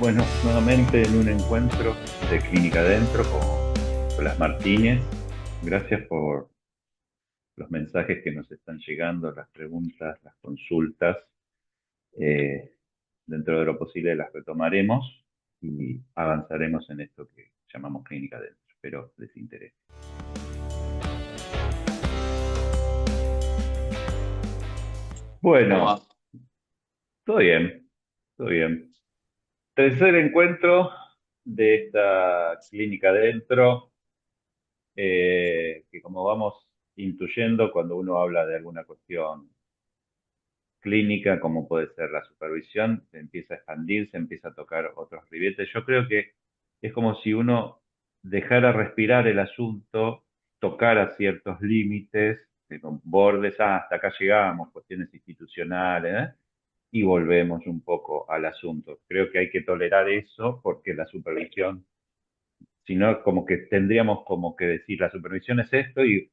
Bueno, nuevamente en un encuentro de Clínica Adentro con las Martínez. Gracias por los mensajes que nos están llegando, las preguntas, las consultas. Eh, Dentro de lo posible las retomaremos y avanzaremos en esto que llamamos Clínica Adentro. Espero les interese. ¿Cómo va? Bueno, todo bien, todo bien. Tercer encuentro de esta Clínica Adentro. Que como vamos intuyendo cuando uno habla de alguna cuestión clínica, como puede ser la supervisión, se empieza a expandir, se empieza a tocar otros ribetes. Yo creo que es como si uno dejara respirar el asunto, tocara ciertos límites, con bordes, hasta acá llegamos, cuestiones institucionales, ¿eh? Y volvemos un poco al asunto. Creo que hay que tolerar eso porque la supervisión, si no, como que tendríamos como que decir, la supervisión es esto y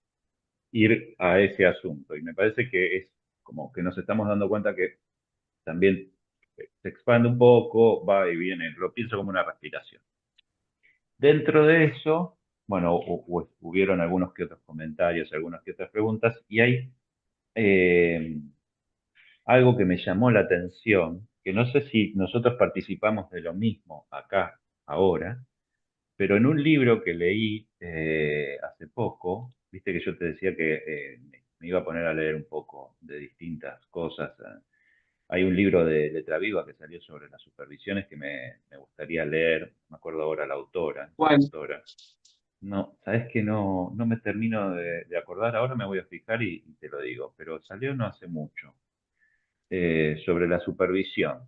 ir a ese asunto. Y me parece que es como que nos estamos dando cuenta que también se expande un poco, va y viene, lo pienso como una respiración. Dentro de eso, bueno, hubieron algunos que otros comentarios, algunas que otras preguntas, y hay eh, algo que me llamó la atención, que no sé si nosotros participamos de lo mismo acá, ahora, pero en un libro que leí hace poco, viste que yo te decía que me iba a poner a leer un poco de distintas cosas. Hay un libro de Letra Viva que salió sobre las supervisiones que me gustaría leer. No me acuerdo ahora la Bueno, autora. No, sabes que no me termino de acordar. Ahora me voy a fijar y te lo digo, pero salió no hace mucho sobre la supervisión.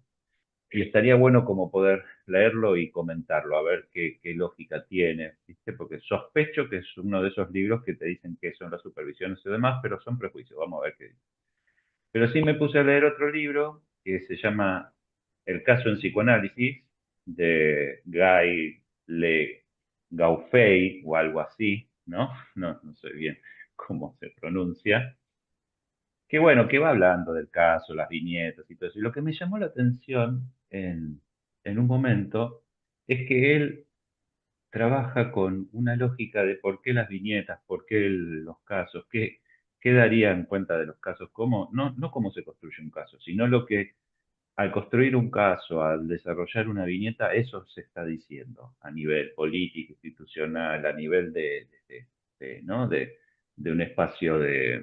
Y estaría bueno como poder leerlo y comentarlo, a ver qué lógica tiene, ¿viste? Porque sospecho que es uno de esos libros que te dicen que son las supervisiones y demás, pero son prejuicios. Vamos a ver qué dice. Pero sí me puse a leer otro libro que se llama El caso en psicoanálisis, de Guy Le Gaufey o algo así, ¿no? No sé bien cómo se pronuncia. Que bueno, que va hablando del caso, las viñetas y todo eso. Y lo que me llamó la atención en un momento es que él trabaja con una lógica de por qué las viñetas, por qué los casos, qué daría en cuenta de los casos, cómo, no cómo se construye un caso, sino lo que al construir un caso, al desarrollar una viñeta, eso se está diciendo a nivel político, institucional, a nivel ¿no? de un espacio de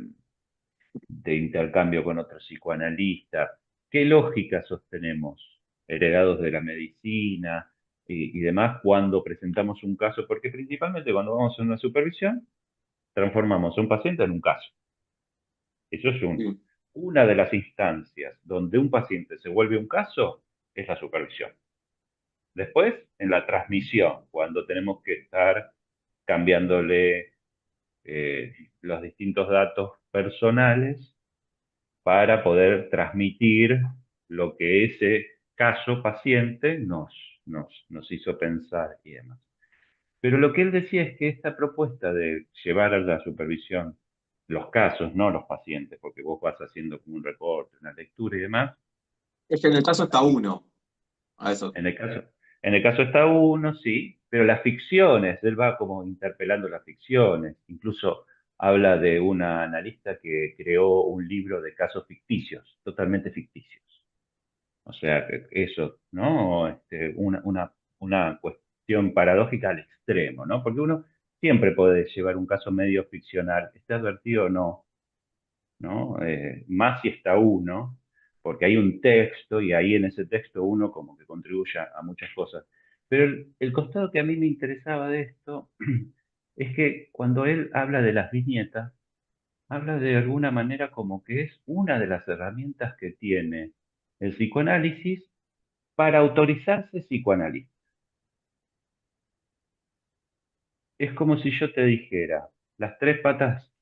intercambio con otro psicoanalista. ¿Qué lógica sostenemos, heredados de la medicina y demás, cuando presentamos un caso? Porque principalmente cuando vamos a una supervisión, transformamos a un paciente en un caso. Eso es uno. sí. Una de las instancias donde un paciente se vuelve un caso es la supervisión. Después, en la transmisión, cuando tenemos que estar cambiándole los distintos datos personales para poder transmitir lo que ese caso paciente nos hizo pensar y demás. Pero lo que él decía es que esta propuesta de llevar a la supervisión los casos, no los pacientes, porque vos vas haciendo como un reporte, una lectura y demás, Es que en el caso está uno. A eso. en el caso, en el caso está uno, sí, pero las ficciones, él va como interpelando las ficciones, incluso habla de una analista que creó un libro de casos ficticios, totalmente ficticios. O sea, que eso, ¿no? Una cuestión paradójica al extremo, ¿no? Porque uno siempre puede llevar un caso medio ficcional, esté advertido o no, ¿no? Más si está uno, porque hay un texto y ahí en ese texto uno como que contribuye a muchas cosas. Pero el costado que a mí me interesaba de esto es que cuando él habla de las viñetas, habla de alguna manera como que es una de las herramientas que tiene el psicoanálisis para autorizarse psicoanalista. Es como si yo te dijera las tres patas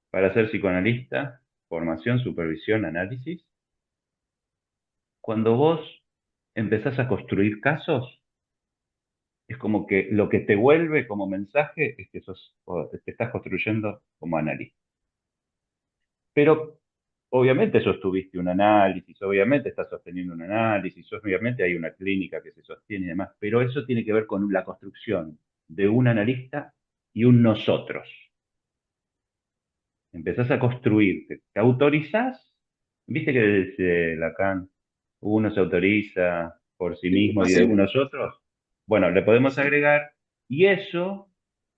para ser psicoanalista: formación, supervisión, análisis. Cuando vos empezás a construir casos, es como que lo que te vuelve como mensaje es que te estás construyendo como analista. Pero obviamente sostuviste un análisis, obviamente estás sosteniendo un análisis, obviamente hay una clínica que se sostiene y demás, pero eso tiene que ver con la construcción de un analista y un nosotros. Empezás a construirte, te autorizás, viste que desde Lacan uno se autoriza por sí Sí, mismo y de así unos otros. Bueno, le podemos sí. agregar y eso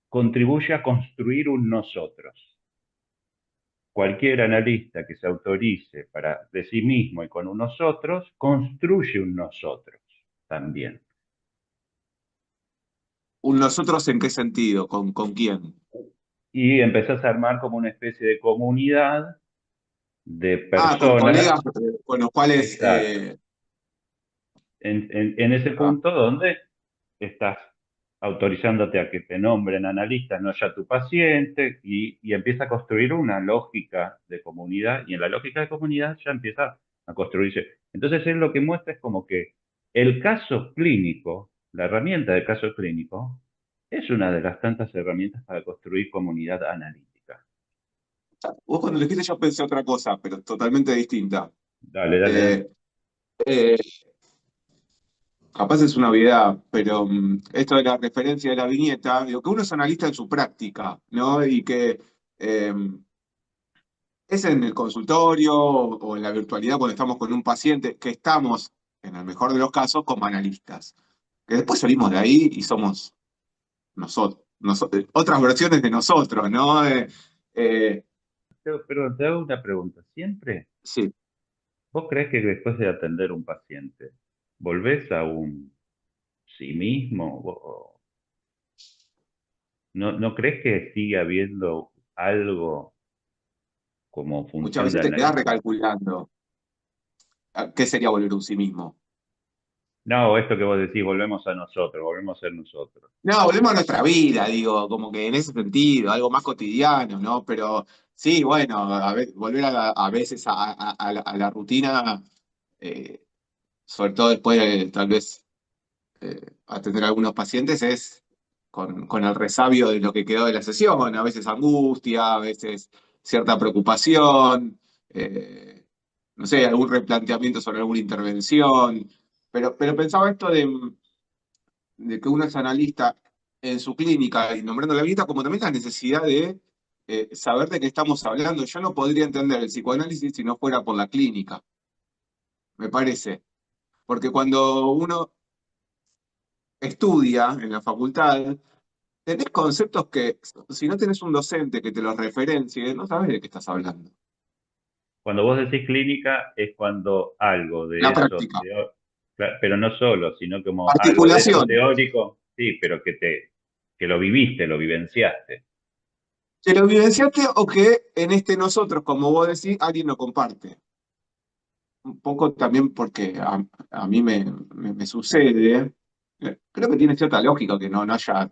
contribuye a construir un nosotros. Cualquier analista que se autorice para de sí mismo y con un nosotros, construye un nosotros también. ¿Un nosotros en qué sentido? ¿Con quién? Y empezás a armar como una especie de comunidad de Ah, con personas, colegas con los cuales, exacto, en ese ah, punto donde estás autorizándote a que te nombren analista, no ya tu paciente, y empieza a construir una lógica de comunidad, y en la lógica de comunidad ya empieza a construirse. Entonces, él lo que muestra es como que el caso clínico, la herramienta de caso clínico, es una de las tantas herramientas para construir comunidad analítica. vos cuando lo dijiste yo pensé otra cosa, pero totalmente distinta. Dale, dale, dale. Eh, eh, Capaz es una obviedad, pero esto de la referencia de la viñeta, digo que uno es analista en su práctica, ¿no? Y que eh, es en el consultorio o en la virtualidad cuando estamos con un paciente, que estamos, en el mejor de los casos, como analistas. Que después salimos de ahí y somos nosotros, otras versiones de nosotros, ¿no? Eh, Pero te hago una pregunta. ¿Siempre sí. vos crees que después de atender un paciente, volvés a un sí mismo? ¿No crees que sigue habiendo algo como Muchas función de veces te quedás analista? recalculando qué sería volver un sí mismo. No, esto que vos decís, volvemos a nosotros, volvemos a ser nosotros. No, volvemos a nuestra vida, digo, como que en ese sentido, algo más cotidiano, ¿no? Pero sí, bueno, volver a veces a la rutina, eh, sobre todo después de tal vez atender a algunos pacientes, es con el resabio de lo que quedó de la sesión, a veces angustia, a veces cierta preocupación, eh, no sé, algún replanteamiento sobre alguna intervención, pero pensaba esto de que uno es analista en su clínica y nombrando la vida, como también la necesidad de saber de qué estamos hablando. Yo no podría entender el psicoanálisis si no fuera por la clínica, me parece. Porque cuando uno estudia en la facultad, tenés conceptos que, si no tenés un docente que te los referencie, no sabes de qué estás hablando. Cuando vos decís clínica, es cuando algo La de eso, práctica. pero no solo, sino como algo de eso Articulación. teórico, sí, pero que lo viviste, lo vivenciaste. Que lo vivenciaste o que en este nosotros, como vos decís, alguien lo comparte. Un poco también porque a mí me sucede, creo que tiene cierta lógica que no haya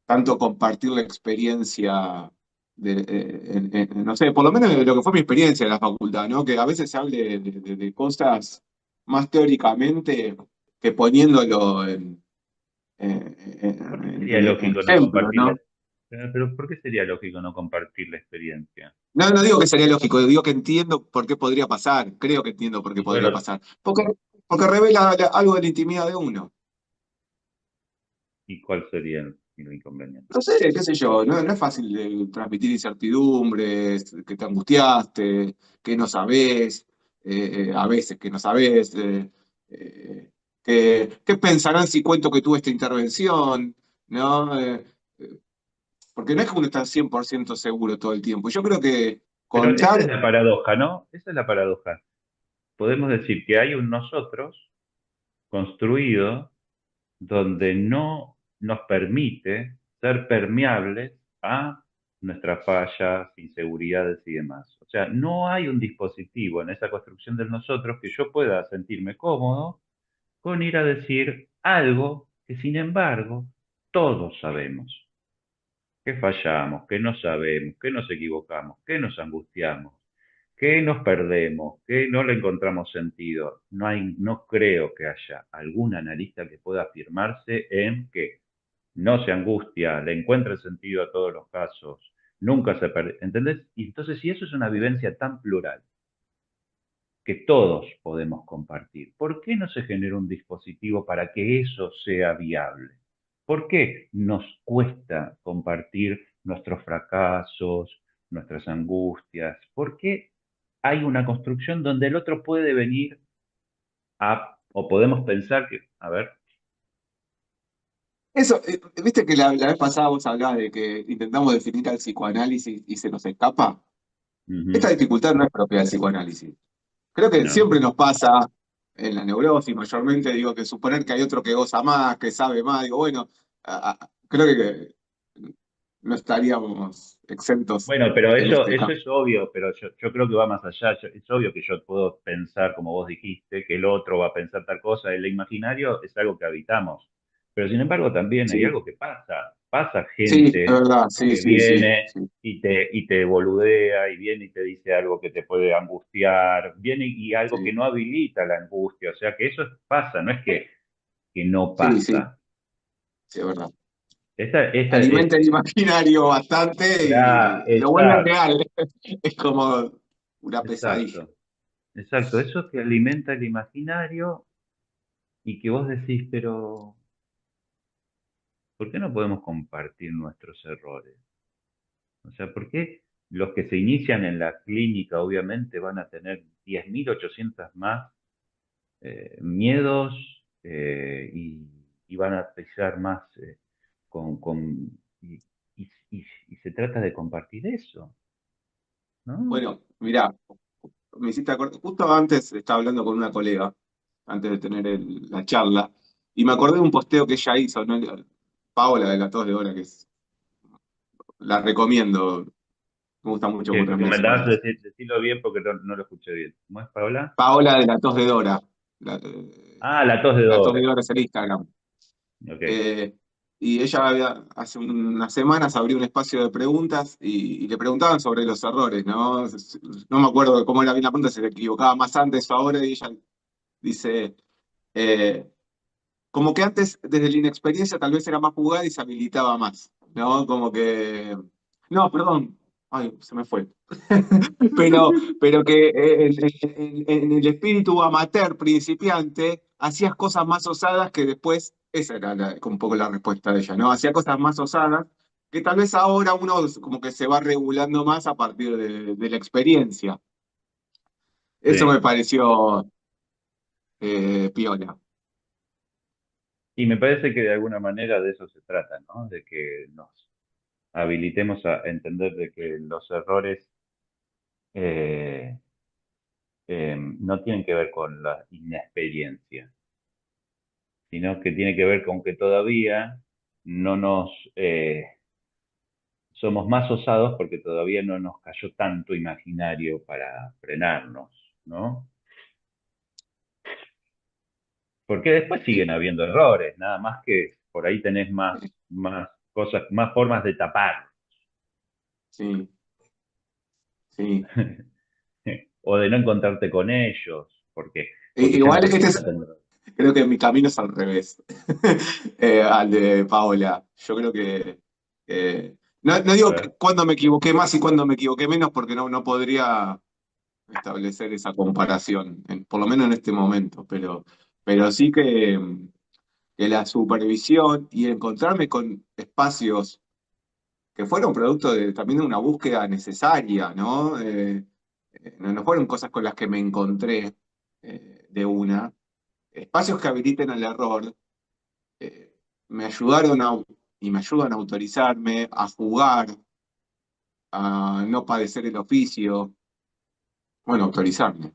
tanto compartir la experiencia no sé, por lo menos de lo que fue mi experiencia en la facultad, ¿no? Que a veces se hable de cosas más teóricamente que poniéndolo ¿Por qué sería en lógico no ejemplo, compartir ¿no? pero ¿por qué sería lógico no compartir la experiencia? No digo que sería lógico, digo que entiendo por qué podría pasar, creo que entiendo por qué Y podría bueno, pasar. Porque revela algo de la intimidad de uno. ¿y cuál sería el inconveniente? No sé, qué sé yo, no es fácil transmitir incertidumbres, que te angustiaste, que no sabés, a veces que no sabés, qué pensarán si cuento que tuve esta intervención, ¿no? Porque no es que uno está 100% seguro todo el tiempo. Yo creo que Pero esa es contar, la paradoja, ¿no? Esa es la paradoja. Podemos decir que hay un nosotros construido donde no nos permite ser permeables a nuestras fallas, inseguridades y demás. O sea, no hay un dispositivo en esa construcción del nosotros que yo pueda sentirme cómodo con ir a decir algo que, sin embargo, todos sabemos. Que fallamos, que no sabemos, que nos equivocamos, que nos angustiamos, que nos perdemos, que no le encontramos sentido. No creo que haya algún analista que pueda afirmarse en que no se angustia, le encuentra el sentido a todos los casos, nunca se pierde, ¿entendés? Y entonces, si eso es una vivencia tan plural, que todos podemos compartir, ¿por qué no se genera un dispositivo para que eso sea viable? ¿Por qué nos cuesta compartir nuestros fracasos, nuestras angustias? ¿Por qué hay una construcción donde el otro puede venir o podemos pensar que, a ver, Eso, viste que la vez pasada vos hablabas de que intentamos definir al psicoanálisis y se nos escapa. Esta ujú, dificultad no es propia del psicoanálisis. Creo que no. siempre nos pasa en la neurosis, mayormente, digo, que suponer que hay otro que goza más, que sabe más, digo, bueno, creo que no estaríamos exentos Bueno, pero en eso, este eso campo. es obvio, pero yo creo que va más allá. Es obvio que yo puedo pensar, como vos dijiste, que el otro va a pensar tal cosa. El imaginario es algo que habitamos. Pero sin embargo, también hay Sí, algo que pasa. Pasa sí, es gente verdad, sí, que sí, sí, viene sí, y te boludea, y viene y te dice algo que te puede angustiar, viene y algo que sí, no habilita la angustia. O sea que eso pasa, no es que no sí, sí, pasa. sí, es verdad. Esta Alimenta el imaginario bastante y lo vuelve exacto, real. Es como una pesadilla. exacto. Exacto, eso que alimenta el imaginario y que vos decís, pero ¿por qué no podemos compartir nuestros errores? O sea, ¿por qué los que se inician en la clínica obviamente van a tener 10.800 más miedos y van a pesar más y, y se trata de compartir eso, ¿no? Bueno, mirá, me hiciste acordar, justo antes estaba hablando con una colega, antes de tener la charla, y me acordé de un posteo que ella hizo, ¿no? Paola de la Tos de Hora, la recomiendo, me gusta mucho Que ponerme recomendás psicoanálisis. decirlo bien porque no lo escuché bien. ¿Cómo es, Paola? Paola de la Tos de Dora, Ah, la tos de la Tos de Dora. Dora es el Instagram. Ok. Eh, y ella hace unas semanas abrió un espacio de preguntas y le preguntaban sobre los errores, ¿no? No me acuerdo cómo era bien la pregunta, se le equivocaba más antes o ahora, y ella dice, eh, como que antes, desde la inexperiencia, tal vez era más jugada y se habilitaba más, ¿no? Como que... No, perdón. Ay, se me fue. Pero que en el espíritu amateur principiante hacías cosas más osadas que después, esa era un poco la respuesta de ella, ¿no? Hacía cosas más osadas que tal vez ahora uno como que se va regulando más a partir de la experiencia. Eso me Sí. pareció piola. Y me parece que de alguna manera de eso se trata, ¿no? De que nos habilitemos a entender de que los errores eh, no tienen que ver con la inexperiencia, sino que tiene que ver con que todavía no nos somos más osados porque todavía no nos cayó tanto imaginario para frenarnos, ¿no? Porque después Sí, siguen habiendo errores, nada más que por ahí tenés más cosas, más formas de tapar. sí, sí. O de no encontrarte con ellos, porque ya no Igual te este gusta es, tener. creo que mi camino es al revés, al de Paola. Yo creo que no A digo ver, cuándo me equivoqué más y cuándo me equivoqué menos, porque no podría establecer esa comparación, por lo menos en este momento, pero sí que la supervisión y encontrarme con espacios que fueron producto también de una búsqueda necesaria, ¿no? No fueron cosas con las que me encontré de una. Espacios que habiliten el error me ayudaron y me ayudan a autorizarme, a jugar, a no padecer el oficio, bueno, autorizarme.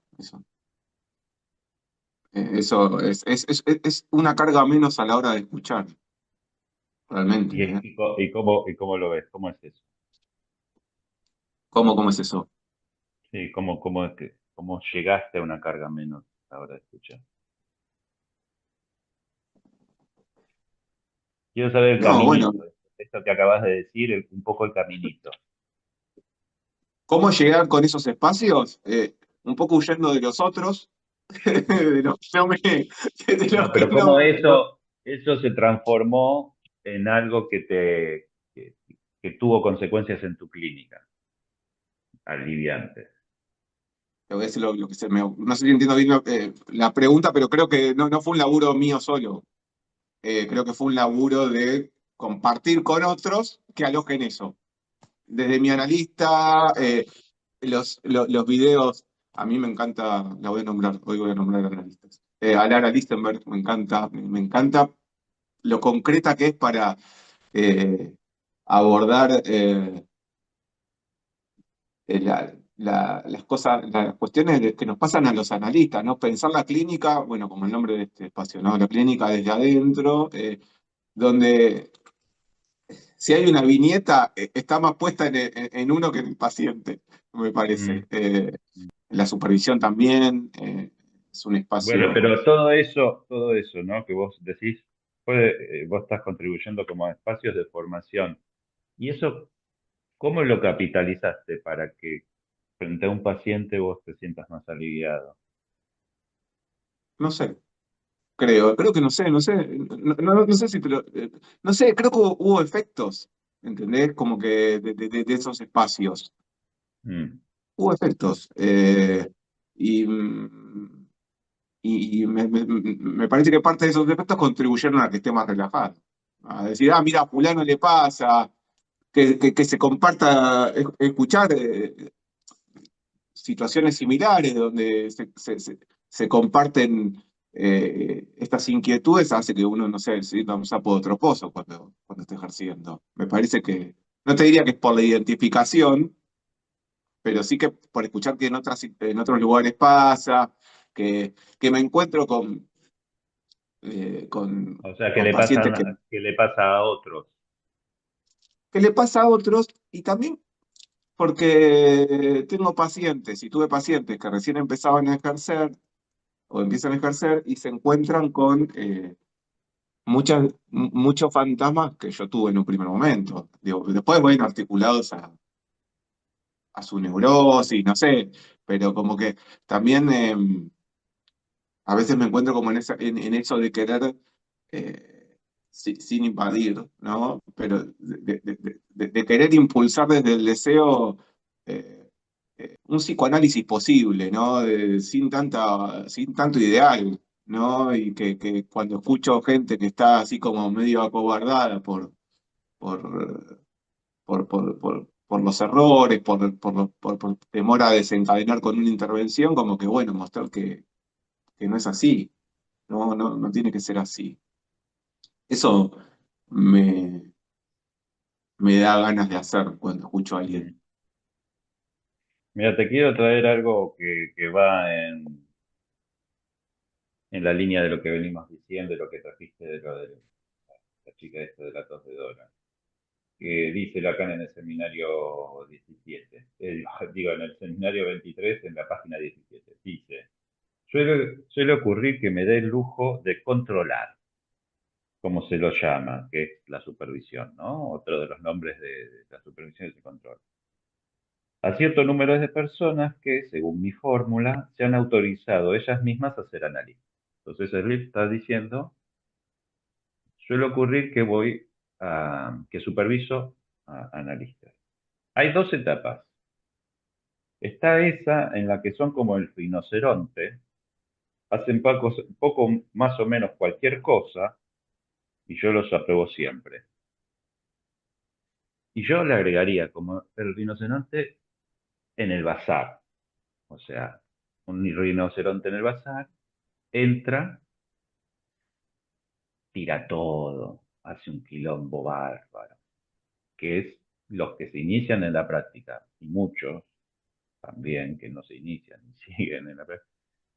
Eso es una carga menos a la hora de escuchar, realmente. ¿Eh? y cómo lo ves? ¿Cómo es eso? ¿Cómo es eso? Sí, cómo llegaste a una carga menos ahora de escuchar? Quiero saber el No, bueno, caminito, esto que acabas de decir, un poco el caminito. ¿cómo llegar con esos espacios? Un poco huyendo de los otros, de los que no me, de los No, que pero cómo no, eso se transformó en algo que tuvo consecuencias en tu clínica, aliviantes. Te voy a decir lo que no sé si entiendo bien la pregunta, pero creo que no fue un laburo mío solo. Creo que fue un laburo de compartir con otros que alojen eso. Desde mi analista, los videos, a mí me encanta, la voy a nombrar, hoy voy a nombrar analistas. A Lara Lichtenberg me encanta lo concreta que es para eh, abordar las cosas, las cuestiones que nos pasan a los analistas, ¿no? Pensar la clínica, bueno, como el nombre de este espacio, ¿no? La clínica desde adentro, donde si hay una viñeta, está más puesta en uno que en el paciente, me parece. Mm. La supervisión también es un Bueno, espacio. pero todo eso, ¿no? Que vos decís, vos estás contribuyendo como a espacios de formación. ¿Y eso cómo lo capitalizaste para que frente a un paciente vos te sientas más aliviado? No sé, creo que no sé, no sé si, pero, no sé, creo que hubo efectos, ¿entendés? Como que de esos espacios. Mm. Hubo efectos. Y, me parece que parte de esos efectos contribuyeron a que esté más relajado. A decir, ah, mira, a fulano le pasa, que se comparta, escuchar situaciones similares donde se comparten estas inquietudes hace que uno, no sé, se sienta un sapo de otro pozo cuando está ejerciendo. Me parece que, no te diría que es por la identificación, pero sí que por escuchar que en otros lugares pasa, que me encuentro O sea, con pacientes que le pasa a otros. que le pasa a otros y también porque tengo pacientes y tuve pacientes que recién empezaban a ejercer o empiezan a ejercer y se encuentran con muchos fantasmas que yo tuve en un primer momento. Digo, después, bueno, articulados a su neurosis, no sé, pero como que también a veces me encuentro como en eso de querer, sin invadir, ¿no? Pero de querer impulsar desde el deseo eh, un psicoanálisis posible, ¿no? Sin tanto ideal, ¿no? Y que cuando escucho gente que está así como medio acobardada por, por los errores, por temor a desencadenar con una intervención, como que, bueno, mostrar que no es así, no tiene que ser así. Eso me, me da ganas de hacer cuando escucho a alguien. Mm. Mira, te quiero traer algo que va en la línea de lo que venimos diciendo, de lo que trajiste de lo de la chica esta de la tos de Dora, que dice Lacan en el seminario 17, digo, en el seminario 23, en la página 17, dice, suele ocurrir que me dé el lujo de controlar, como se lo llama, que es la supervisión, ¿no? Otro de los nombres de la supervisión es el control. A cierto número de personas que, según mi fórmula, se han autorizado ellas mismas a ser analistas. Entonces, el libro está diciendo, suele ocurrir que superviso a analistas. Hay dos etapas. Está esa en la que son como el rinoceronte, hacen poco más o menos cualquier cosa y yo los apruebo siempre. Y yo le agregaría como el rinoceronte en el bazar. O sea, un rinoceronte en el bazar entra, tira todo, hace un quilombo bárbaro, que es los que se inician en la práctica, y muchos también que no se inician y siguen en la práctica,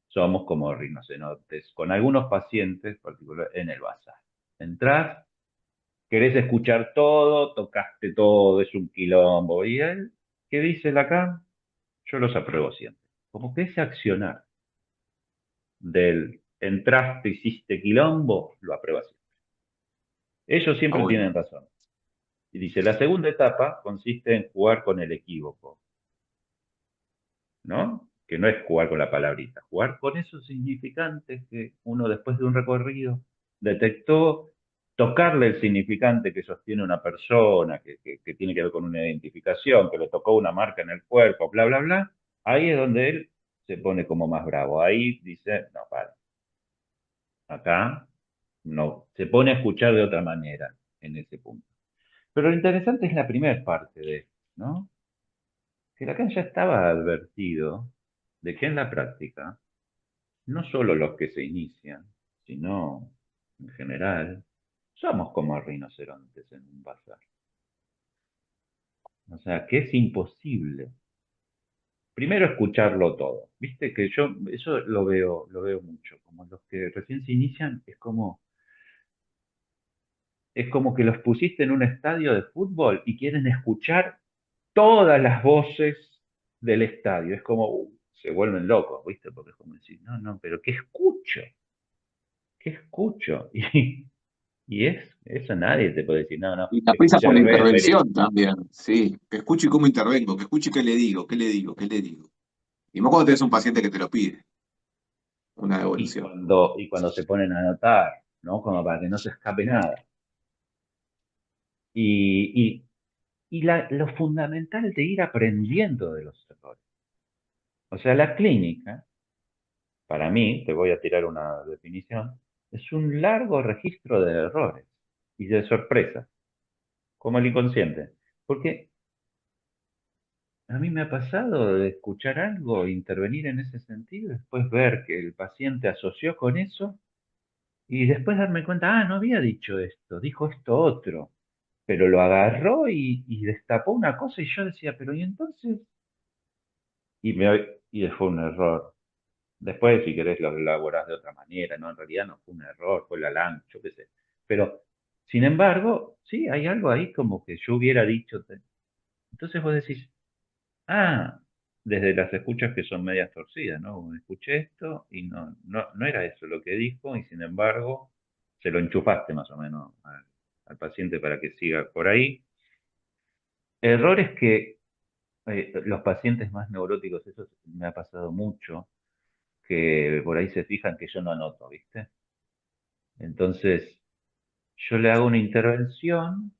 somos como rinocerontes, con algunos pacientes particular en el bazar. Entrás, querés escuchar todo, tocaste todo, es un quilombo. ¿Y él qué dice Lacan? Yo los apruebo siempre. Como que ese accionar del entraste, hiciste quilombo, lo aprueba siempre. Ellos Ah, siempre bueno. tienen razón. Y dice, la segunda etapa consiste en jugar con el equívoco, ¿no? Que no es jugar con la palabrita, jugar con esos significantes que uno después de un recorrido detectó tocarle el significante que sostiene una persona, que tiene que ver con una identificación, que le tocó una marca en el cuerpo, bla, bla, bla, ahí es donde él se pone como más bravo. Ahí dice, no, para, acá no, se pone a escuchar de otra manera en ese punto. Pero lo interesante es la primera parte de esto, ¿no? Que Lacan ya estaba advertido de que en la práctica, no solo los que se inician, sino en general, somos como rinocerontes en un bazar. O sea, que es imposible. Primero escucharlo todo. Viste que yo eso lo veo mucho. Como los que recién se inician, es como que los pusiste en un estadio de fútbol y quieren escuchar todas las voces del estadio. Es como, se vuelven locos, ¿viste? Porque es como decir, no, no, pero ¿qué escucho? ¿Qué escucho? Y eso nadie te puede decir, no, no, Y la prisa escucha por la Reverie. intervención también, sí. Que escuche cómo intervengo, que escuche qué le digo, qué le digo, qué le digo. Y más cuando tenés un paciente que te lo pide, una devolución. Y cuando se ponen a anotar, ¿no? Como para que no se escape nada. Y, lo fundamental de ir aprendiendo de los errores. O sea, la clínica, para mí, te voy a tirar una definición, es un largo registro de errores y de sorpresas, como el inconsciente. Porque a mí me ha pasado de escuchar algo, intervenir en ese sentido, después ver que el paciente asoció con eso y después darme cuenta, no había dicho esto, dijo esto otro, pero lo agarró y destapó una cosa y yo decía, pero ¿y entonces? Y fue un error. Después, si querés, lo elaborás de otra manera, ¿no? En realidad no fue un error, fue la lancha, yo qué sé. Pero, sin embargo, sí, hay algo ahí como que yo hubiera dicho. Entonces vos decís, ah, desde las escuchas que son medias torcidas, ¿no? Bueno, escuché esto y no era eso lo que dijo y sin embargo se lo enchufaste más o menos al paciente para que siga por ahí. Errores que los pacientes más neuróticos, eso me ha pasado mucho, que por ahí se fijan que yo no anoto, ¿viste? Entonces yo le hago una intervención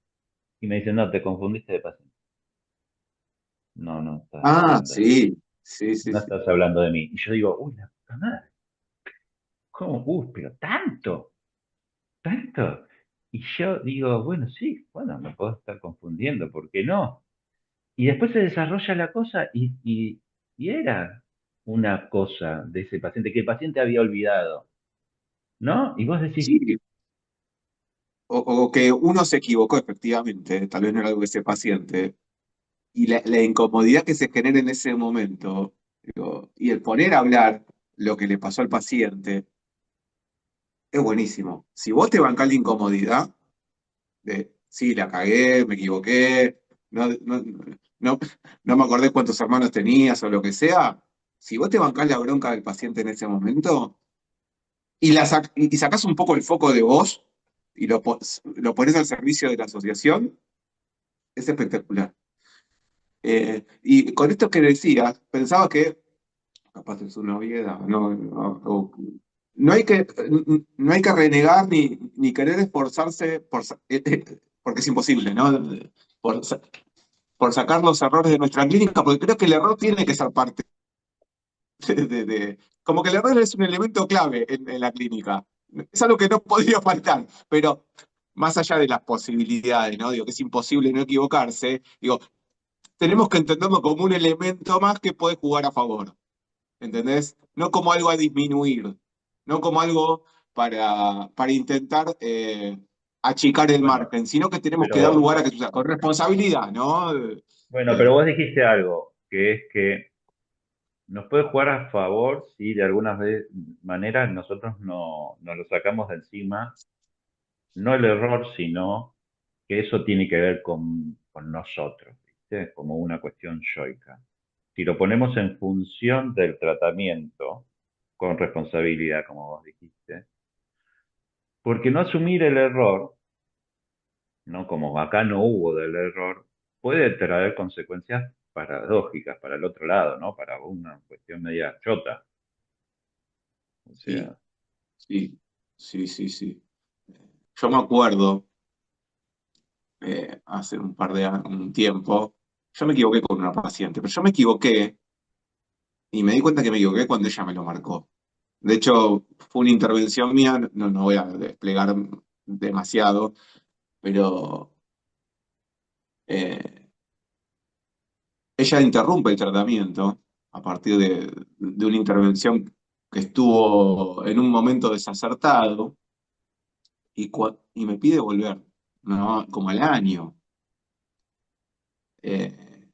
y me dicen, no, te confundiste de paciente. No, no estás Ah, hablando de mí. sí, sí, sí, No sí. estás hablando de mí. Y yo digo, uy, la puta madre, ¿cómo? Uy, pero tanto, tanto. Y yo digo, bueno, sí, bueno, me puedo estar confundiendo, ¿por qué no? Y después se desarrolla la cosa y era una cosa de ese paciente que el paciente había olvidado, ¿no? Y vos decís, Sí, o que uno se equivocó efectivamente, tal vez no era algo que ese paciente, y la incomodidad que se genera en ese momento, digo, y el poner a hablar lo que le pasó al paciente, es buenísimo. Si vos te bancás la incomodidad, de, sí, la cagué, me equivoqué, no, no me acordé cuántos hermanos tenías o lo que sea, si vos te bancás la bronca del paciente en ese momento y sacás un poco el foco de vos y lo pones al servicio de la asociación, es espectacular. Y con esto que decías, pensaba que, capaz es una obviedad, no hay que, no hay que renegar ni querer esforzarse porque es imposible, ¿no? Por, por sacar los errores de nuestra clínica, porque creo que el error tiene que ser parte como que el error es un elemento clave en la clínica. Es algo que no podría faltar, pero más allá de las posibilidades, ¿no? Digo que es imposible no equivocarse, digo, tenemos que entenderlo como un elemento más que puede jugar a favor, ¿entendés? No como algo a disminuir, no como algo para intentar achicar el bueno, margen, sino que tenemos que dar pero lugar a que suceda, con responsabilidad, ¿no? bueno, pero vos dijiste algo, que es que nos puede jugar a favor si de alguna manera nosotros no lo sacamos de encima, no el error, sino que eso tiene que ver con nosotros, ¿viste? Como una cuestión yoica. Si lo ponemos en función del tratamiento, con responsabilidad, como vos dijiste, porque no asumir el error, ¿no? Como acá no hubo del error, puede traer consecuencias paradójicas para el otro lado, ¿no? Para una cuestión media chota. O Sí, sea, sí, sí, sí, sí. yo me acuerdo, hace un tiempo, yo me equivoqué con una paciente, pero yo me equivoqué y me di cuenta que me equivoqué cuando ella me lo marcó. De hecho, fue una intervención mía, no voy a desplegar demasiado, pero eh, ella interrumpe el tratamiento a partir de una intervención que estuvo en un momento desacertado y me pide volver, ¿no? Como al año. Eh,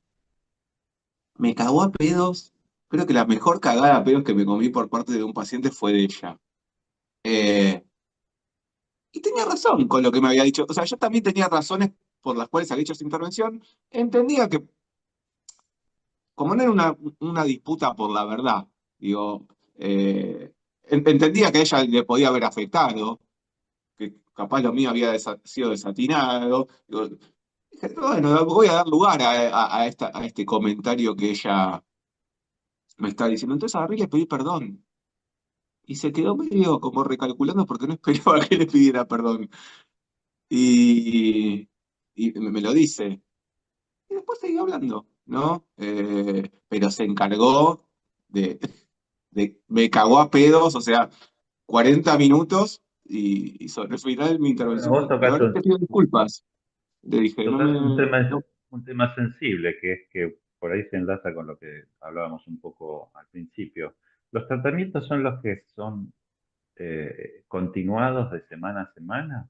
Me cagó a pedos. Creo que la mejor cagada a pedos que me comí por parte de un paciente fue de ella. Eh, y tenía razón con lo que me había dicho. O sea, yo también tenía razones por las cuales había hecho esa intervención. Entendía que, como no era una disputa por la verdad, digo, entendía que a ella le podía haber afectado, que capaz lo mío había sido desatinado. Digo, dije, bueno, voy a dar lugar a este comentario que ella me está diciendo. Entonces agarré y le pedí perdón. Y se quedó medio como recalculando porque no esperaba que le pidiera perdón. Y, y me lo dice. Y después seguí hablando, ¿no? Pero se encargó de, me cagó a pedos, o sea, 40 minutos y sobre el final de mi Bueno, intervención vos fue, la tocas verdad te pido disculpas. Le dije, no tocas me... no, un tema sensible, que es que por ahí se enlaza con lo que hablábamos un poco al principio. Los tratamientos son los que son continuados de semana a semana,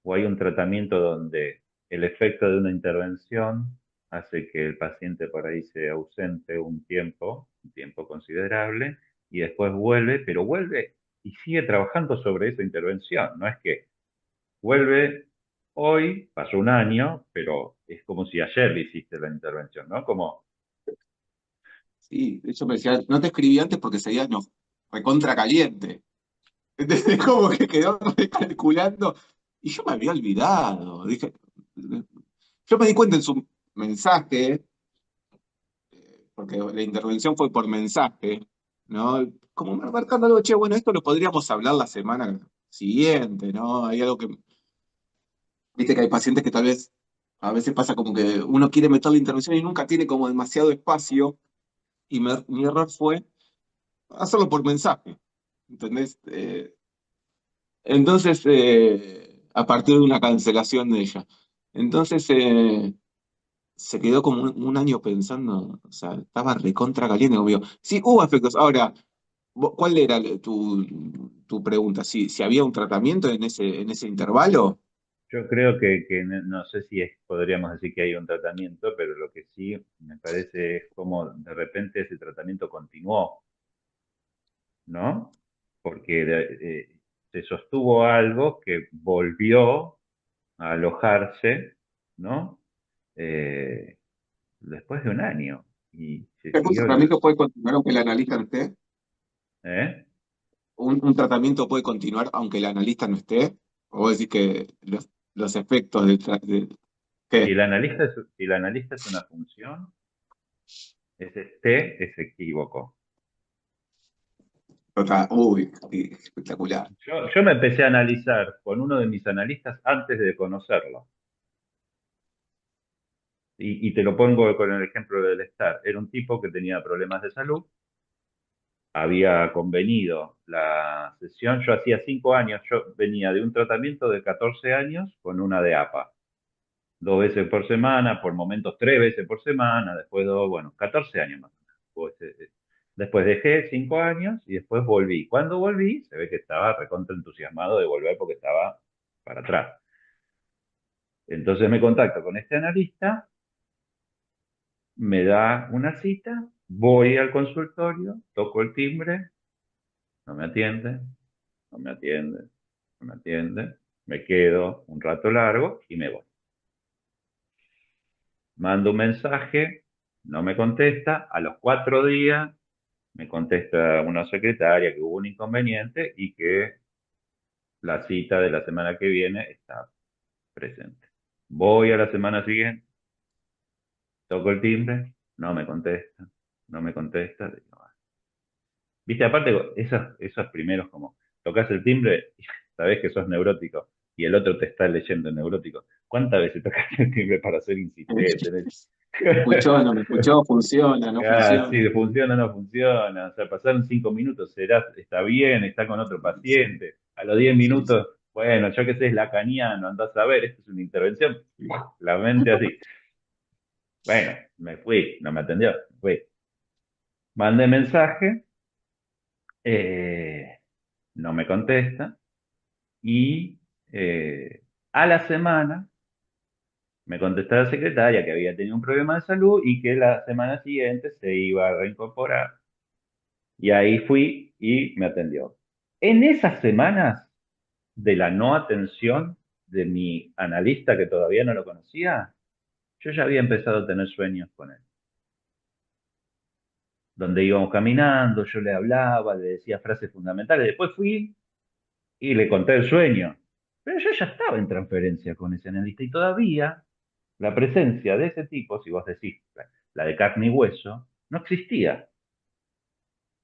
o hay un tratamiento donde el efecto de una intervención hace que el paciente por ahí se ausente un tiempo considerable, y después vuelve, pero vuelve y sigue trabajando sobre esa intervención. No es que vuelve hoy, pasó un año, pero es como si ayer le hiciste la intervención, ¿no? Como, sí, de hecho me decía, no te escribí antes porque seguía no, recontra caliente. Entonces como que quedó recalculando y yo me había olvidado. Dije, yo me di cuenta en su mensaje, porque la intervención fue por mensaje, ¿no? Como marcando algo, che, bueno, esto lo podríamos hablar la semana siguiente, ¿no? Hay algo que, viste que hay pacientes que tal vez, a veces pasa como que uno quiere meter la intervención y nunca tiene como demasiado espacio, y mi error fue hacerlo por mensaje, ¿entendés? Entonces, a partir de una cancelación de ella. Entonces, se quedó como un año pensando, o sea, estaba recontra caliente conmigo. Sí, hubo efectos. Ahora, ¿cuál era tu pregunta? Si había un tratamiento en ese intervalo. yo creo que no sé si podríamos decir que hay un tratamiento, pero lo que sí me parece es como de repente ese tratamiento continuó, ¿no? Porque se sostuvo algo que volvió a alojarse, ¿no? Eh, después de un año. Y se ¿Un siguió tratamiento puede continuar aunque el analista no esté? ¿eh? ¿Un tratamiento puede continuar aunque el analista no esté? ¿O vos decís que los efectos Si ¿qué? el analista si el analista es una función, ese T es equívoco. Uy, espectacular. Yo me empecé a analizar con uno de mis analistas antes de conocerlo. Y te lo pongo con el ejemplo del estar. Era un tipo que tenía problemas de salud, había convenido la sesión. Yo hacía 5 años, yo venía de un tratamiento de 14 años con una de APA. 2 veces por semana, por momentos 3 veces por semana, después dos, bueno, 14 años más o menos. Después dejé 5 años y después volví. Cuando volví, se ve que estaba recontra entusiasmado de volver porque estaba para atrás. Entonces me contacto con este analista, me da una cita, voy al consultorio, toco el timbre, no me atiende, no me atiende, no me atiende, me quedo un rato largo y me voy. Mando un mensaje, no me contesta, a los 4 días me contesta una secretaria que hubo un inconveniente y que la cita de la semana que viene está presente. Voy a la semana siguiente, toco el timbre, no me contesta, no me contesta. Digo, "Ah". Viste, aparte, esos primeros como tocas el timbre y sabés que sos neurótico y el otro te está leyendo neurótico. ¿Cuántas veces tocaste el timbre para ser insistente? Me escuchó, no me escuchó, funciona, no Ah, sí, funciona. funciona o no funciona. O sea, pasaron 5 minutos, será, está bien, está con otro Sí, paciente. A los 10 sí, sí. minutos, bueno, yo qué sé, es lacaniano, andás a ver, esto es una intervención. La mente así. Bueno, me fui, no me atendió, me fui. Mandé mensaje, eh, no me contesta y a la semana me contestó la secretaria que había tenido un problema de salud y que la semana siguiente se iba a reincorporar. Y ahí fui y me atendió. En esas semanas de la no atención de mi analista que todavía no lo conocía, yo ya había empezado a tener sueños con él. Donde íbamos caminando, yo le hablaba, le decía frases fundamentales. Después fui y le conté el sueño. Pero yo ya estaba en transferencia con ese analista y todavía la presencia de ese tipo, si vos decís la de carne y hueso, no existía.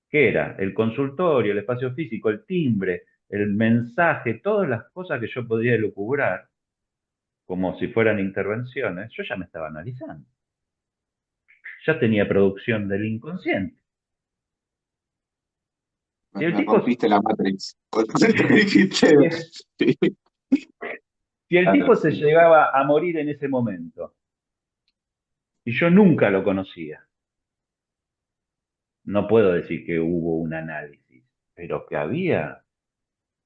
¿Qué era? El consultorio, el espacio físico, el timbre, el mensaje, todas las cosas que yo podía elucubrar como si fueran intervenciones, yo ya me estaba analizando. Ya tenía producción del inconsciente. Y el Me tipo, rompiste la Matrix. Con esto que dijiste. si el, Sí, si el claro, tipo se sí. llegaba a morir en ese momento y yo nunca lo conocía, no puedo decir que hubo un análisis, pero que había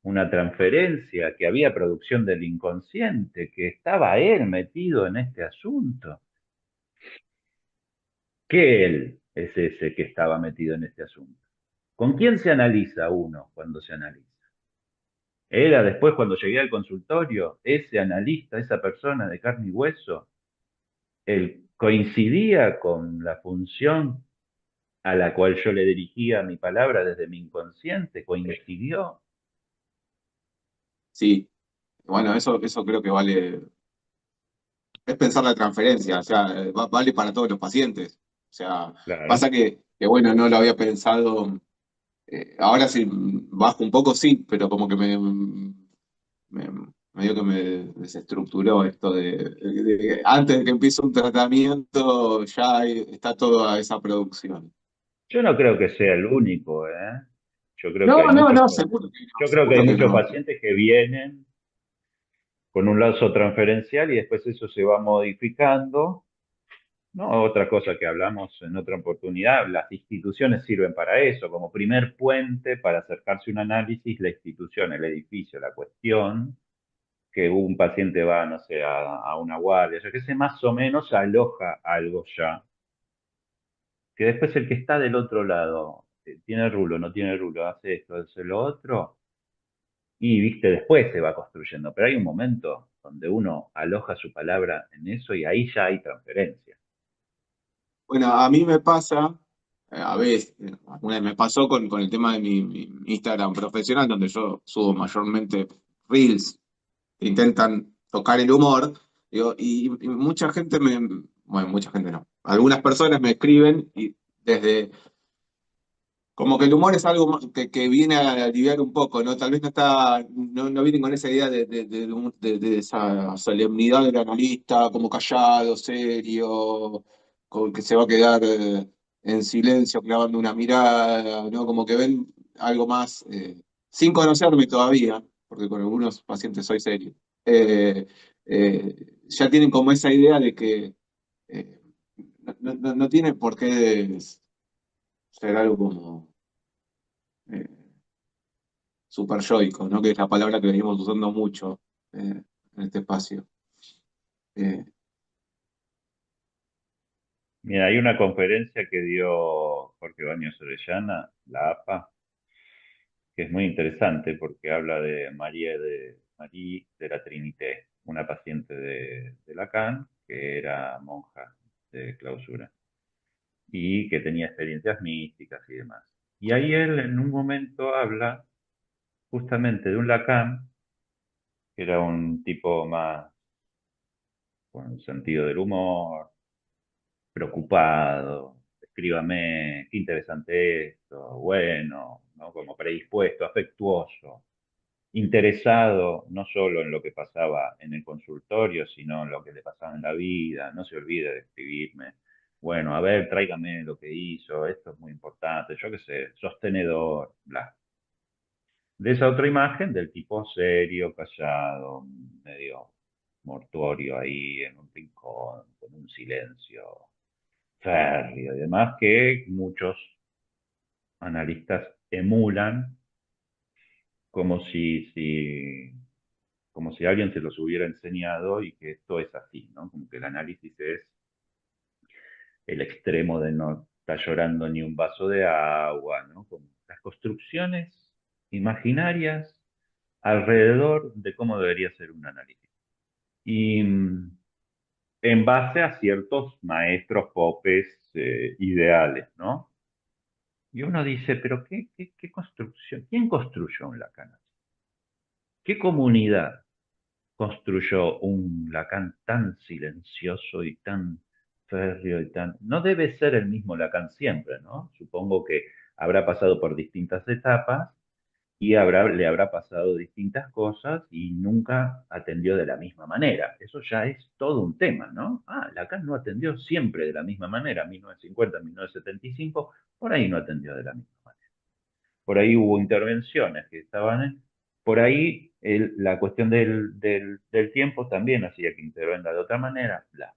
una transferencia, que había producción del inconsciente, que estaba él metido en este asunto, que él es ese que estaba metido en este asunto. ¿Con quién se analiza uno cuando se analiza? Era después cuando llegué al consultorio, ese analista, esa persona de carne y hueso, él coincidía con la función a la cual yo le dirigía mi palabra desde mi inconsciente, coincidió. Sí, bueno, eso creo que vale. Es pensar la transferencia, o sea, vale para todos los pacientes. O sea, Claro. pasa que bueno, no lo había pensado. Ahora sí, bajo un poco, sí, pero como que medio que me desestructuró esto de que antes de que empiece un tratamiento ya está toda esa producción. Yo no creo que sea el único, ¿eh? Yo creo que No, hay no, muchos, no, seguro que no, yo creo que hay seguro que muchos no. pacientes que vienen con un lazo transferencial y después eso se va modificando. No, otra cosa que hablamos en otra oportunidad, las instituciones sirven para eso, como primer puente para acercarse a un análisis, la institución, el edificio, la cuestión, que un paciente va, no sé, a una guardia, yo qué sé, más o menos aloja algo ya, que después el que está del otro lado, tiene rulo, no tiene rulo, hace esto, hace lo otro, y viste, después se va construyendo, pero hay un momento donde uno aloja su palabra en eso y ahí ya hay transferencia. Bueno, a mí me pasa, a veces, una vez me pasó con el tema de mi Instagram profesional, donde yo subo mayormente reels que intentan tocar el humor, digo, y mucha gente bueno, mucha gente no, algunas personas me escriben y desde, como que el humor es algo que viene a aliviar un poco, ¿no? Tal vez no vienen con esa idea de esa solemnidad del analista, como callado, serio, como que se va a quedar en silencio, clavando una mirada, ¿no? Como que ven algo más, sin conocerme todavía, porque con algunos pacientes soy serio. eh, ya tienen como esa idea de que eh, no tiene por qué ser algo como eh, super yoico, ¿no? Que es la palabra que venimos usando mucho en este espacio. Eh, Mira, hay una conferencia que dio Jorge Baños Orellana, la APA, que es muy interesante porque habla de María de la Trinité, una paciente de Lacan que era monja de clausura y que tenía experiencias místicas y demás. Y ahí él en un momento habla justamente de un Lacan, que era un tipo más con sentido del humor, preocupado, escríbame, qué interesante esto, bueno, ¿no? Como predispuesto, afectuoso. interesado no solo en lo que pasaba en el consultorio, sino en lo que le pasaba en la vida. No se olvide de escribirme. Bueno, a ver, tráigame lo que hizo, esto es muy importante, yo qué sé, sostenedor, bla. De esa otra imagen del tipo serio, callado, medio mortuorio ahí en un rincón, con un silencio férreo y demás, que muchos analistas emulan como como si alguien se los hubiera enseñado y que esto es así, ¿no? Como que el análisis es el extremo de no estar llorando ni un vaso de agua, ¿no? Como las construcciones imaginarias alrededor de cómo debería ser un análisis. Y en base a ciertos maestros popes ideales, ¿no? Y uno dice, pero ¿qué construcción? ¿Quién construyó un Lacan así? ¿Qué comunidad construyó un Lacan tan silencioso y tan férreo y tan... No debe ser el mismo Lacan siempre, ¿no? Supongo que habrá pasado por distintas etapas y le habrá pasado distintas cosas y nunca atendió de la misma manera. Eso ya es todo un tema, ¿no? Ah, Lacan no atendió siempre de la misma manera, 1950, 1975, por ahí no atendió de la misma manera. Por ahí hubo intervenciones que estaban por ahí la cuestión del tiempo también hacía que intervenga de otra manera, bla.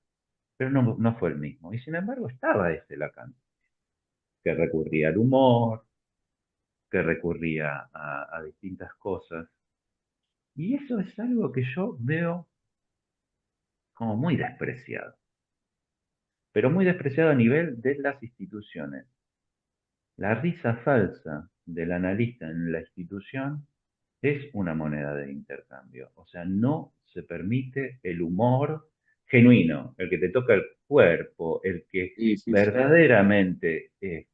Pero no fue el mismo. Y sin embargo estaba ese Lacan, que recurría al humor, que recurría a distintas cosas. Y eso es algo que yo veo como muy despreciado, pero muy despreciado a nivel de las instituciones. La risa falsa del analista en la institución es una moneda de intercambio. O sea, no se permite el humor genuino, el que te toca el cuerpo, el que Sí, sí, sí. verdaderamente El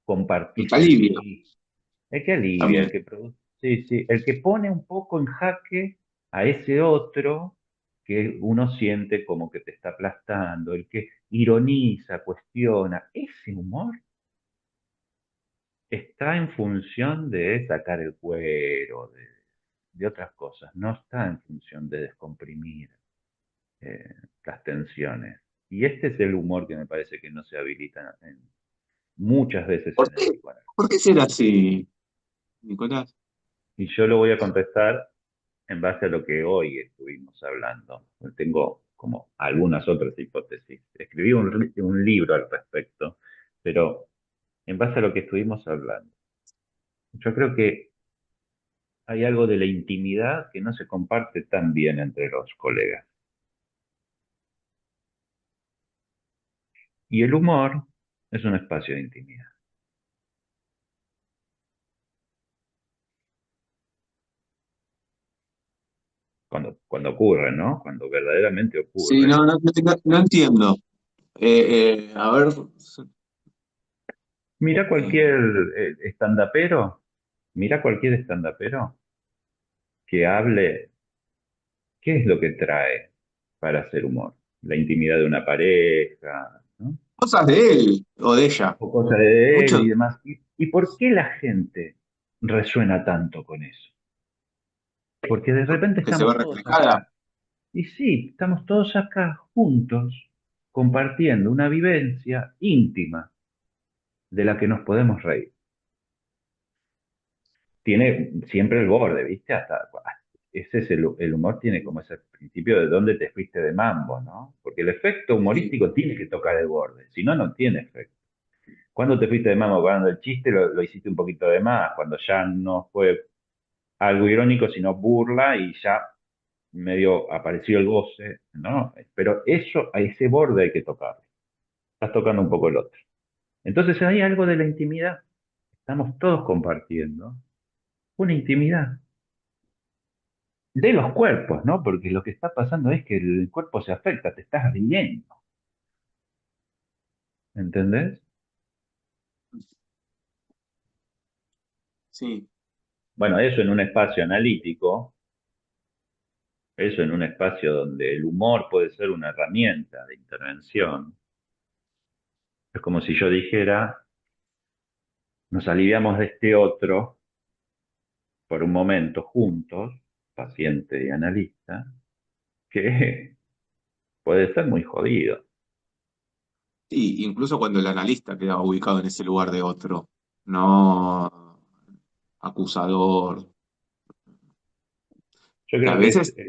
compartís el alivio chiste, el que alivia, el también. que produce, sí, sí, el que pone un poco en jaque a ese otro que uno siente como que te está aplastando, el que ironiza, cuestiona. Ese humor está en función de sacar el cuero, de otras cosas, no está en función de descomprimir eh, las tensiones. Y este es el humor que me parece que no se habilita muchas veces ¿Por en el qué? psicoanálisis. ¿Por qué será así, Nicolás? Y yo lo voy a contestar en base a lo que hoy estuvimos hablando. Tengo como algunas otras hipótesis. Escribí un libro al respecto, pero en base a lo que estuvimos hablando. Yo creo que hay algo de la intimidad que no se comparte tan bien entre los colegas. Y el humor es un espacio de intimidad. Cuando ocurre, ¿no? Cuando verdaderamente Sí, ocurre. no entiendo. A ver, Mira eh, cualquier estandapero, mira cualquier estandapero que hable, ¿qué es lo que trae para hacer humor? La intimidad de una pareja, ¿no? cosas de él o de ella. O cosas de él Muchos y demás. ¿Y por qué la gente resuena tanto con eso? Porque de repente que se ve estamos todos reflejada. acá. Y sí, estamos todos acá juntos compartiendo una vivencia íntima de la que nos podemos reír. Tiene siempre el borde, ¿viste? Ese es el humor, tiene como ese principio de dónde te fuiste de mambo, ¿no? Porque el efecto Sí, humorístico tiene que tocar el borde, si no, no tiene efecto. Cuando te fuiste de mambo cuando el chiste lo hiciste un poquito de más, cuando ya no fue algo irónico, sino burla y ya medio apareció el goce, ¿no? Pero eso, a ese borde hay que tocarlo. Estás tocando un poco el otro. Entonces hay algo de la intimidad. Estamos todos compartiendo una intimidad de los cuerpos, ¿no? Porque lo que está pasando es que el cuerpo se afecta, te estás riendo, ¿entendés? sí. Bueno, eso en un espacio analítico, eso en un espacio donde el humor puede ser una herramienta de intervención, es como si yo dijera, nos aliviamos de este otro por un momento juntos, paciente y analista, que puede ser muy jodido. Sí, incluso cuando el analista queda ubicado en ese lugar de otro, no acusador, Yo que a creo que veces, es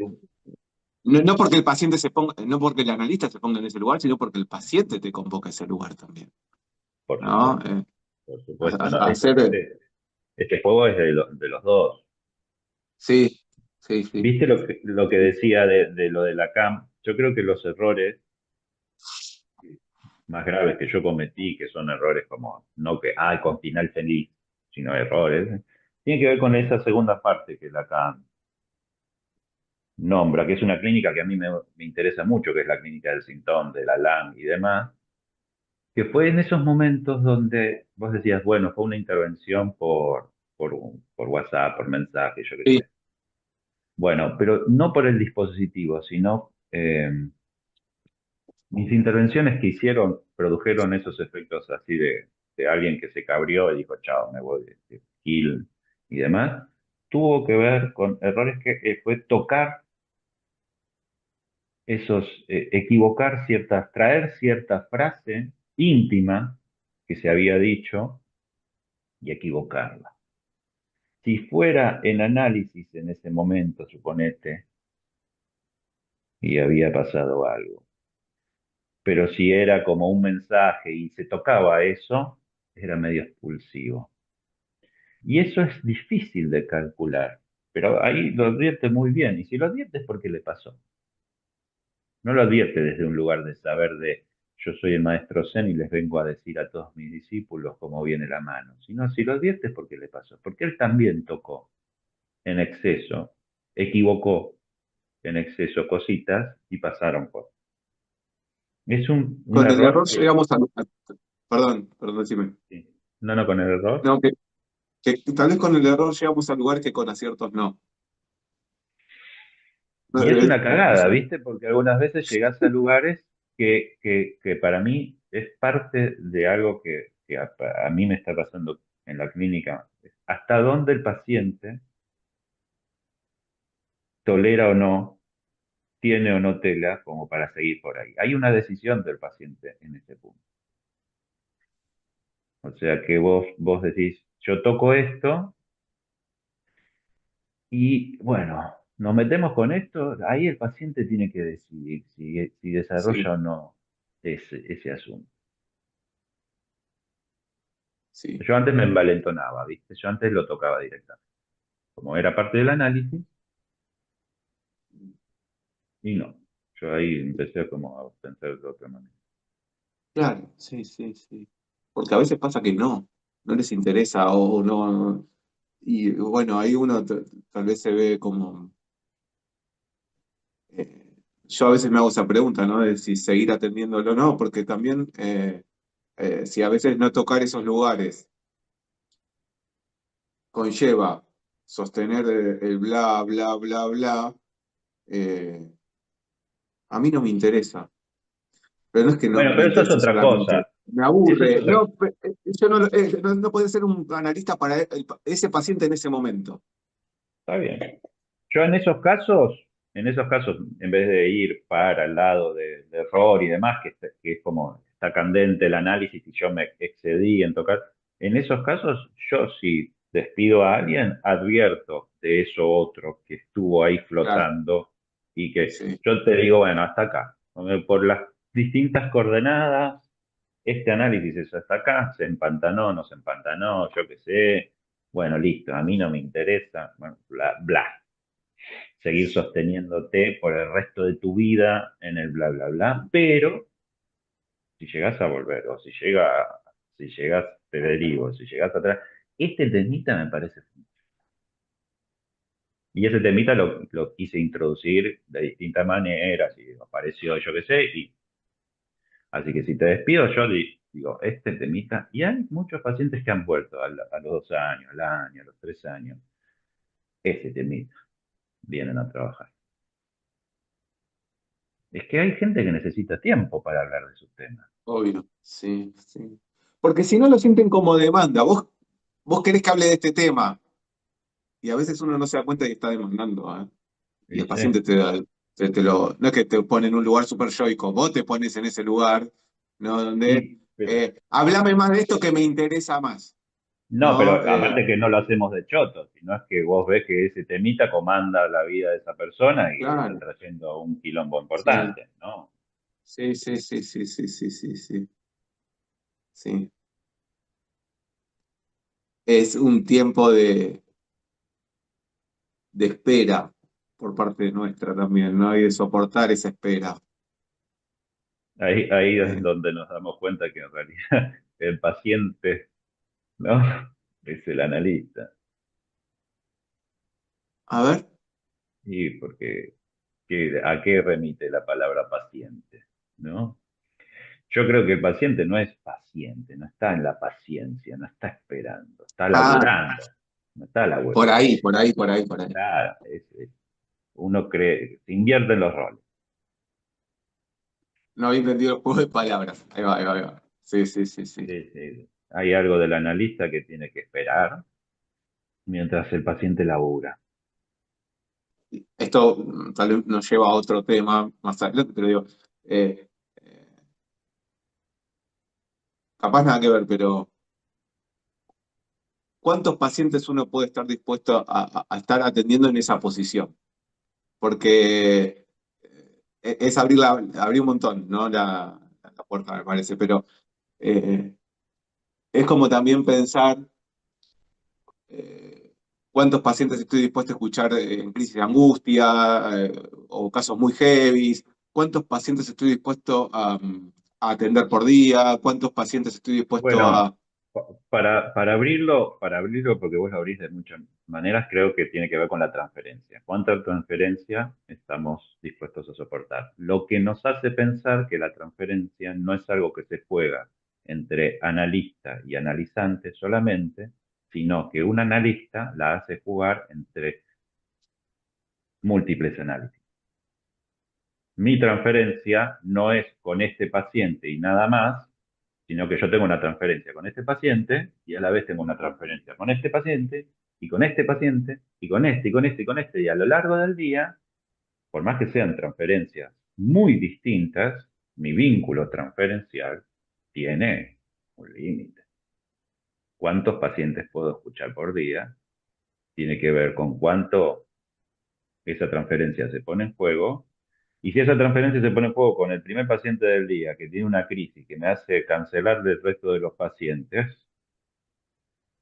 no porque el paciente se ponga, no porque el analista se ponga en ese lugar, sino porque el paciente te convoca a ese lugar también, por ¿no? supuesto, por supuesto. No, Hacer, este juego es de los dos. sí, sí, sí, ¿Viste lo que sí, decía de lo de la CAM? Yo creo que los errores más graves que yo cometí, que son errores como, no que, con final feliz, sino errores, tiene que ver con esa segunda parte que la CAM nombra, que es una clínica que a mí me interesa mucho, que es la clínica del Sintón, de la LAM y demás, que fue en esos momentos donde vos decías, bueno, fue una intervención por WhatsApp, por mensaje, yo qué sí, sé. Bueno, pero no por el dispositivo, sino mis intervenciones que hicieron produjeron esos efectos así de alguien que se cabrió y dijo, chao, me voy de Gil y demás. Tuvo que ver con errores que fue tocar equivocar ciertas, traer cierta frase íntima que se había dicho y equivocarla. Si fuera en análisis en ese momento, suponete, y había pasado algo, pero si era como un mensaje y se tocaba eso, era medio expulsivo. Y eso es difícil de calcular, pero ahí lo advierte muy bien, y si lo advierte es porque le pasó. No lo advierte desde un lugar de saber de yo soy el maestro Zen y les vengo a decir a todos mis discípulos cómo viene la mano, sino si lo advierte es porque le pasó, porque él también tocó en exceso, equivocó en exceso cositas y pasaron cosas. Es un con el error error que, llegamos perdón, perdón, decime. sí, no con el error. No, que tal vez con el error llegamos a lugares que con aciertos no. No, Y es una cagada, eso, ¿viste? Porque algunas veces llegás a lugares que para mí es parte de algo que a mí me está pasando en la clínica. Hasta dónde el paciente tolera o no, tiene o no tela como para seguir por ahí. Hay una decisión del paciente en ese punto. O sea que vos decís, yo toco esto y bueno, nos metemos con esto, ahí el paciente tiene que decidir si sí, desarrolla o no ese asunto. sí. Yo antes me envalentonaba, ¿viste? Yo antes lo tocaba directamente. Como era parte del análisis, y no. Yo ahí empecé como a pensar de otra manera. Claro, sí, sí, sí. Porque a veces pasa que no les interesa o no. Y bueno, ahí uno tal vez se ve como. Yo a veces me hago esa pregunta, ¿no? De si seguir atendiéndolo o no, porque también si a veces no tocar esos lugares conlleva sostener el bla, bla, bla, bla, eh, a mí no me interesa. Pero no es que no Bueno, me pero eso es interese otra solamente. cosa. Me Eso es aburre. otra. No, yo no, no puede ser un analista para ese paciente en ese momento. Está bien. Yo en esos casos, en vez de ir para el lado de error y demás, que es como está candente el análisis y yo me excedí en tocar, en esos casos yo si despido a alguien, advierto de eso otro que estuvo ahí Claro, flotando y que sí, yo te digo, bueno, hasta acá. Por las distintas coordenadas, este análisis es hasta acá, se empantanó, no se empantanó, yo qué sé. Bueno, listo, a mí no me interesa, bueno, bla, bla, seguir sosteniéndote por el resto de tu vida en el bla, bla, bla, pero si llegas a volver o si llegas, te derivo, si llegas atrás, este temita me parece, y ese temita lo quise introducir de distintas maneras y apareció yo qué sé, y así que si te despido yo digo, este temita, y hay muchos pacientes que han vuelto a los 2 años, al año, a los 3 años, ese temita, vienen a trabajar. Es que hay gente que necesita tiempo para hablar de sus temas. obvio, sí, sí. Porque si no lo sienten como demanda, vos querés que hable de este tema. y a veces uno no se da cuenta y está demandando, ¿eh? Y el ¿viste? paciente no es que te pone en un lugar súper yoico, vos te pones en ese lugar, ¿no? Donde, Y, pero, háblame más de esto que me interesa más, no, ¿no? pero aparte que no lo hacemos de choto, sino es que vos ves que ese temita comanda la vida de esa persona y le está Claro, trayendo un quilombo sí, importante, ¿no? sí, sí, sí, sí, sí, sí, sí, sí, sí. Es un tiempo de espera por parte nuestra también, ¿no? Y de soportar esa espera. Ahí es Eh, donde nos damos cuenta que en realidad el paciente, ¿no? Es el analista. a ver. Y porque, ¿a qué remite la palabra paciente? ¿No? Yo creo que el paciente no es paciente, no está en la paciencia, no está esperando, está Ah, laburando, no está por laburando. ahí, por ahí, por ahí, por ahí. Claro, uno cree, se invierten los roles. No había entendido el juego de palabras. Ahí va, ahí va, ahí va. Sí, sí, sí, sí. Sí, sí. Hay algo del analista que tiene que esperar mientras el paciente labura. Esto tal vez nos lleva a otro tema más adelante, pero digo, eh, eh, capaz nada que ver, pero ¿cuántos pacientes uno puede estar dispuesto a estar atendiendo en esa posición? Porque es abrir un montón, ¿no? La puerta, me parece, pero eh, es como también pensar eh, cuántos pacientes estoy dispuesto a escuchar en crisis de angustia o casos muy heavy, cuántos pacientes estoy dispuesto a atender por día, cuántos pacientes estoy dispuesto Bueno, a... para abrirlo, porque vos lo abrís de muchas maneras, creo que tiene que ver con la transferencia. ¿Cuánta transferencia estamos dispuestos a soportar? Lo que nos hace pensar que la transferencia no es algo que se juega entre analista y analizante solamente, sino que un analista la hace jugar entre múltiples análisis. Mi transferencia no es con este paciente y nada más, sino que yo tengo una transferencia con este paciente y a la vez tengo una transferencia con este paciente y con este paciente y con este y con este y con este. Y a lo largo del día, por más que sean transferencias muy distintas, mi vínculo transferencial tiene un límite. ¿Cuántos pacientes puedo escuchar por día? Tiene que ver con cuánto esa transferencia se pone en juego. Y si esa transferencia se pone en juego con el primer paciente del día que tiene una crisis que me hace cancelar del resto de los pacientes,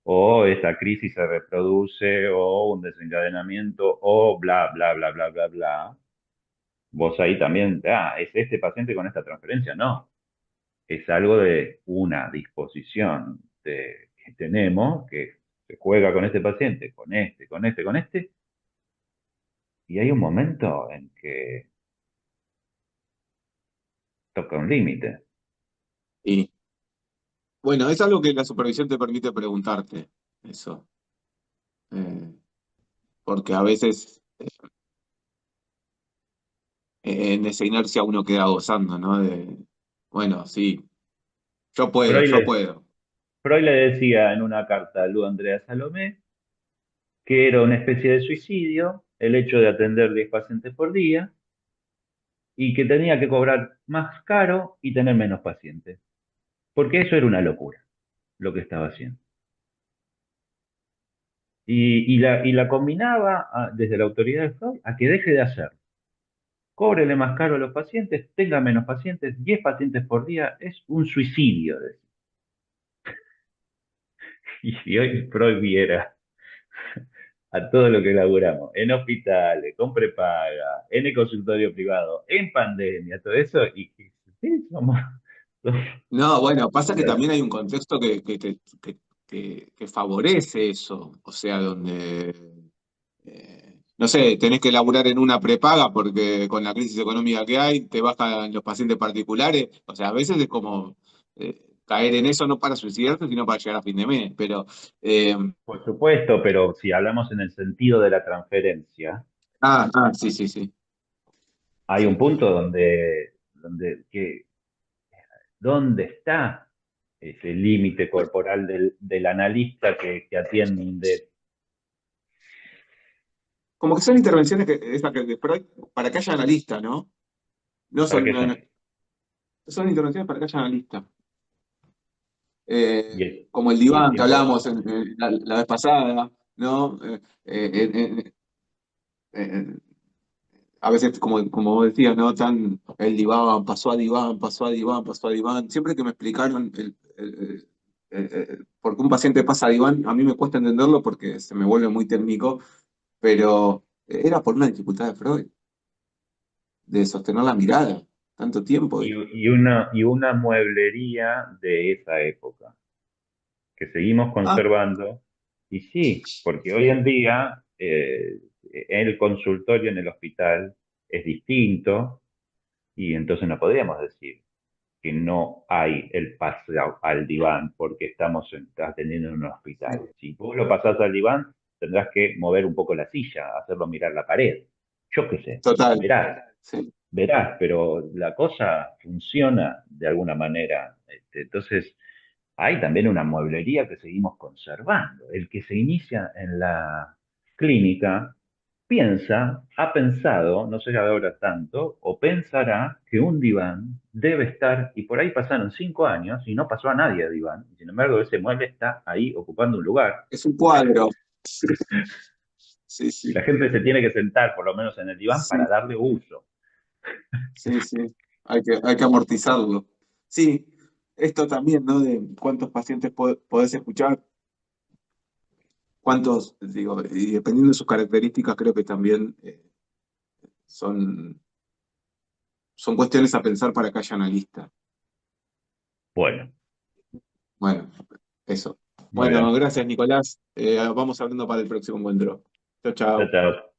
o esta crisis se reproduce, o un desencadenamiento, o bla, bla, bla, bla, bla, bla, vos ahí también, es este paciente con esta transferencia, no, es algo de una disposición que tenemos que se juega con este paciente, con este, con este, con este, y hay un momento en que toca un límite. Y bueno, es algo que la supervisión te permite preguntarte, eso. Eh, porque a veces en esa inercia uno queda gozando, ¿no? Bueno, sí, yo puedo, Freud yo le, puedo. Freud le decía en una carta a Lu Andrea Salomé que era una especie de suicidio el hecho de atender 10 pacientes por día y que tenía que cobrar más caro y tener menos pacientes, porque eso era una locura lo que estaba haciendo. Y la combinaba desde la autoridad de Freud a que deje de hacerlo. Cóbrele más caro a los pacientes, tenga menos pacientes, 10 pacientes por día es un suicidio. Decía. Y si hoy Freud viera a todo lo que elaboramos en hospitales, con prepaga, en el consultorio privado, en pandemia, todo eso, y sí, somos No, bueno, pasa que una- también hay un contexto que favorece eso, o sea, donde, no sé, tenés que laburar en una prepaga porque con la crisis económica que hay, te bajan los pacientes particulares, o sea, a veces es como caer en eso no para suicidarte, sino para llegar a fin de mes, pero, eh, por supuesto, pero si hablamos en el sentido de la transferencia, sí, sí, sí, hay un sí. punto ¿dónde está ese límite corporal del analista que atiende? Como que son intervenciones de Freud para que haya analista, ¿no? No ¿Para son, qué no, son? no, son intervenciones para que haya analista. Y el, Como el y el diván que tiempo, hablábamos la vez pasada, ¿no? Eh, a veces, como vos decías, ¿no? Tan el diván, pasó a diván, pasó a diván, pasó a diván. Siempre que me explicaron por qué un paciente pasa a diván, a mí me cuesta entenderlo porque se me vuelve muy técnico, pero era por una dificultad de Freud, de sostener la mirada tanto tiempo. y una mueblería de esa época, que seguimos Ah, conservando. Y sí, porque hoy en día el consultorio en el hospital es distinto y entonces no podríamos decir que no hay el paso al diván porque estamos atendiendo en un hospital. sí, Si vos lo pasás al diván, tendrás que mover un poco la silla, hacerlo mirar la pared. Yo qué sé, total. verás, Sí, verás, pero la cosa funciona de alguna manera. Entonces, hay también una mueblería que seguimos conservando. El que se inicia en la clínica ha pensado, no sé ahora tanto, o pensará que un diván debe estar, y por ahí pasaron 5 años y no pasó a nadie a diván, y sin embargo ese mueble está ahí ocupando un lugar. es un cuadro. Sí, Y la sí, gente se tiene que sentar por lo menos en el diván sí, para darle uso. sí, sí. Hay que amortizarlo. Sí, esto también, ¿no? De cuántos pacientes podés escuchar, cuántos, digo, y dependiendo de sus características, creo que también son, son cuestiones a pensar para que haya analista. Bueno, Bueno, eso. muy Bueno, bien. gracias, Nicolás. Vamos hablando para el próximo encuentro. Chao, Chao, chao. chao.